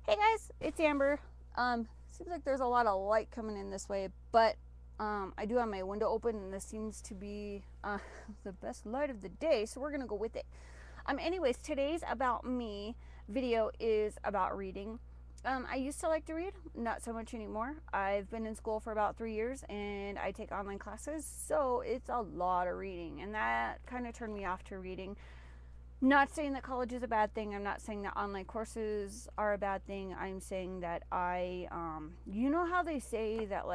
Hey guys, it's Amber. Seems like there's a lot of light coming in this way, but I do have my window open, and this seems to be the best light of the day, so we're gonna go with it. Anyways, today's About Me video is about reading. I used to like to read, not so much anymore. I've been in school for about 3 years, and I take online classes, so it's a lot of reading, and that kind of turned me off to reading. Not saying that college is a bad thing. I'm not saying that online courses are a bad thing. I'm saying that you know how they say that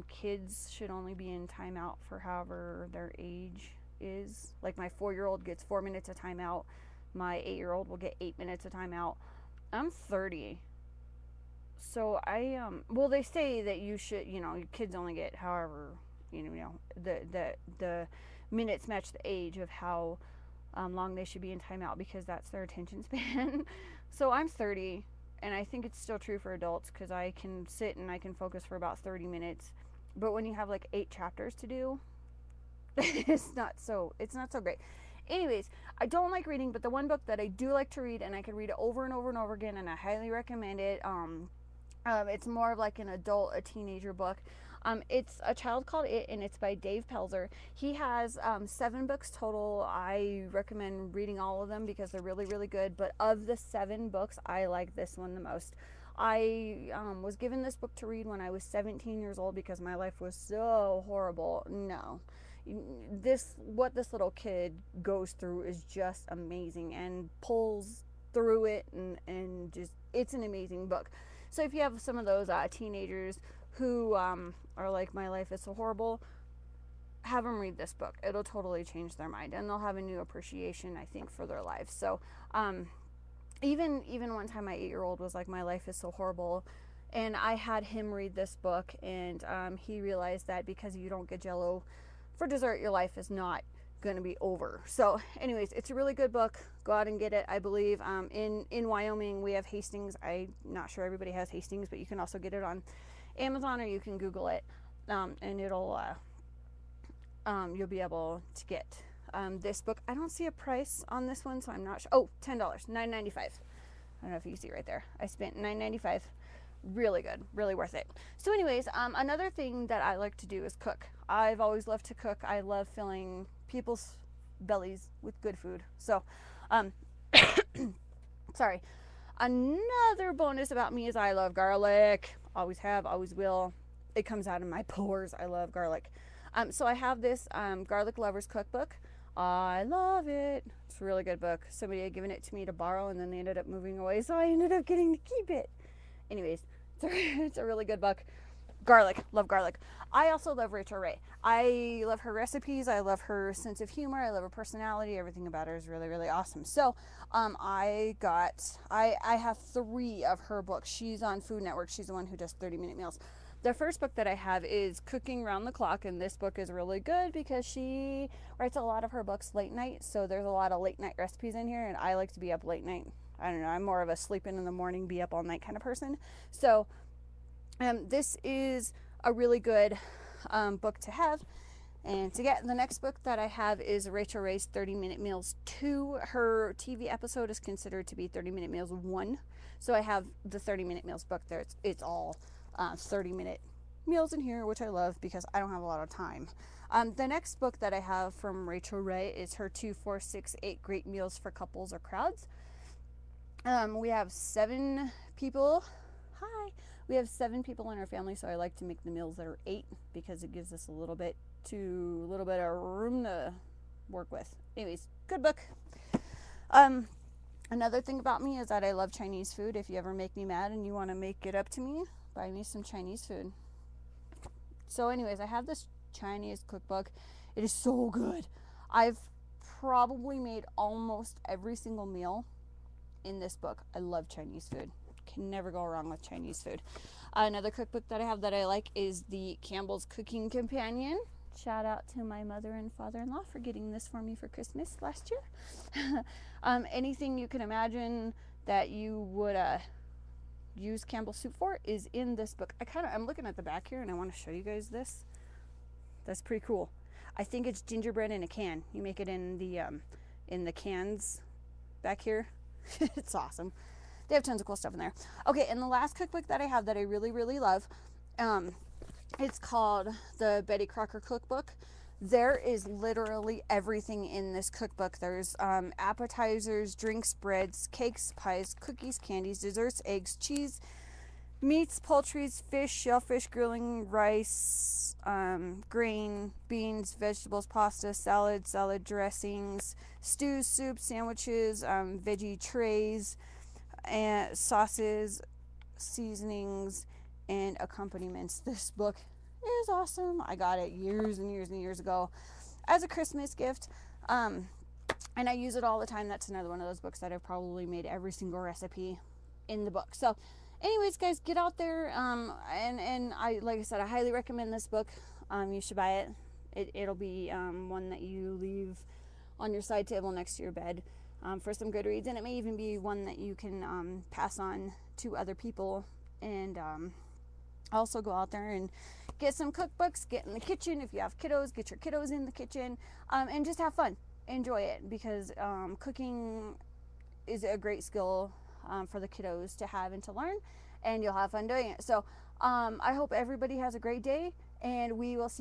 kids should only be in timeout for however their age is. Like my 4-year-old gets 4 minutes of timeout. My 8-year-old will get 8 minutes of timeout. I'm 30, so well, they say that you should, kids only get however, the minutes match the age of how long they should be in timeout because that's their attention span. So I'm 30, and I think it's still true for adults because I can sit and I can focus for about 30 minutes. But when you have like 8 chapters to do, it's not so great. Anyways, I don't like reading, but the one book that I do like to read, and I can read it over and over and over again, and I highly recommend it. It's more of like an adult, a teenager book. It's A Child Called It, and it's by Dave Pelzer. He has 7 books total. I recommend reading all of them because they're really, really good. But of the 7 books, I like this one the most. I was given this book to read when I was 17 years old because my life was so horrible. No. What this little kid goes through is just amazing and pulls through it, and just, it's an amazing book. So if you have some of those teenagers who are like, my life is so horrible, have them read this book. It'll totally change their mind, and they'll have a new appreciation, I think, for their lives. So even one time my 8-year-old was like, my life is so horrible, and I had him read this book, and he realized that because you don't get Jello for dessert, your life is not going to be over. So anyways, it's a really good book. Go out and get it. I believe in Wyoming we have Hastings. I'm not sure everybody has Hastings, but you can also get it on Amazon, or you can Google it, and you'll be able to get this book. I don't see a price on this one, so I'm not sure. Oh, $10, $9.95. I don't know if you see right there. I spent $9.95. Really good, really worth it. So anyways, another thing that I like to do is cook. I've always loved to cook. I love filling people's bellies with good food. So sorry. Another bonus about me is I love garlic. Always have, always will. It comes out of my pores. I love garlic. So I have this Garlic Lovers Cookbook. I love it. It's a really good book. Somebody had given it to me to borrow, and then they ended up moving away, so I ended up getting to keep it. Anyways, it's a really good book. Garlic. Love garlic. I also love Rachel Ray. I love her recipes. I love her sense of humor. I love her personality. Everything about her is really, really awesome. So I have 3 of her books. She's on Food Network. She's the one who does 30-minute meals. The first book that I have is Cooking Round the Clock, and this book is really good because she writes a lot of her books late night, so there's a lot of late night recipes in here, and I like to be up late night. I don't know, I'm more of a sleep in the morning, be up all night kind of person. So this is a really good book to have and to get. The next book that I have is Rachel Ray's 30-Minute Meals 2. Her TV episode is considered to be 30-Minute Meals 1. So I have the 30-Minute Meals book there. It's all 30-minute meals in here, which I love because I don't have a lot of time. The next book that I have from Rachel Ray is her 2, 4, 6, 8 Great Meals for Couples or Crowds. We have 7 people. Hi. We have 7 people in our family, so I like to make the meals that are 8 because it gives us a little bit of room to work with. Anyways, good book. Another thing about me is that I love Chinese food. If you ever make me mad and you want to make it up to me, buy me some Chinese food. So anyways, I have this Chinese cookbook. It is so good. I've probably made almost every single meal in this book. I love Chinese food. Can never go wrong with Chinese food. Another cookbook that I have that I like is the Campbell's Cooking Companion. Shout out to my mother and father-in-law for getting this for me for Christmas last year. Anything you can imagine that you would use Campbell's soup for is in this book. I'm looking at the back here, and I want to show you guys this. That's pretty cool. I think it's gingerbread in a can. You make it in the cans back here. It's awesome. They have tons of cool stuff in there. Okay, and the last cookbook that I have that I really, really love, it's called the Betty Crocker Cookbook. There is literally everything in this cookbook. There's appetizers, drinks, breads, cakes, pies, cookies, candies, desserts, eggs, cheese, meats, poultries, fish, shellfish, grilling, rice, grain, beans, vegetables, pasta, salad dressings, stews, soups, sandwiches, veggie trays, and sauces, seasonings, and accompaniments. This book is awesome. I got it years and years and years ago as a Christmas gift. And I use it all the time. That's another one of those books that I've probably made every single recipe in the book. So anyways, guys, get out there. And I, like I said, I highly recommend this book. You should buy it. It'll be one that you leave on your side table next to your bed for some good reads. And it may even be one that you can pass on to other people. And also go out there and get some cookbooks, get in the kitchen. If you have kiddos, get your kiddos in the kitchen, and just have fun. Enjoy it, because cooking is a great skill for the kiddos to have and to learn, and you'll have fun doing it. So I hope everybody has a great day, and we will see you